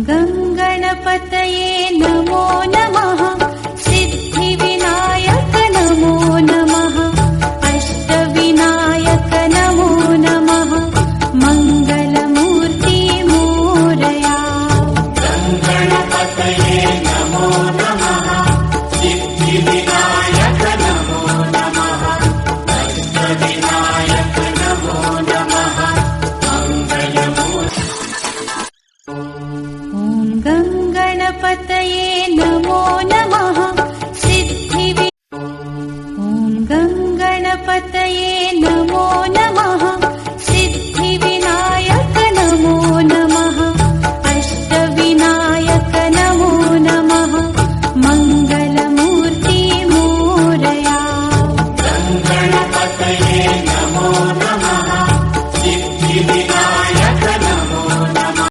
ಗಂ ಗಣಪತಯೇ ನಮೋ ನಮಃ. ಸಿದ್ಧಿವಿನಾಯಕ ನಮೋ ನಮಃ. ಅಷ್ಟವಿನಾಯಕ ನಮೋ ನಮಃ. ಮಂಗಲಮೂರ್ತಿ ಮೋರಯಾ. ಗಣಪತಯೇ ನಮೋ ನಮಃ. ಸಿದ್ಧಿವಿನಾಯಕ ನಮೋ ನಮಃ. ಅಷ್ಟವಿನಾಯಕ ನಮೋ ನಮಃ. ಮಂಗಲಮೂರ್ತಿ. ಓಂ ಗಂ ಗಣಪತಯೇ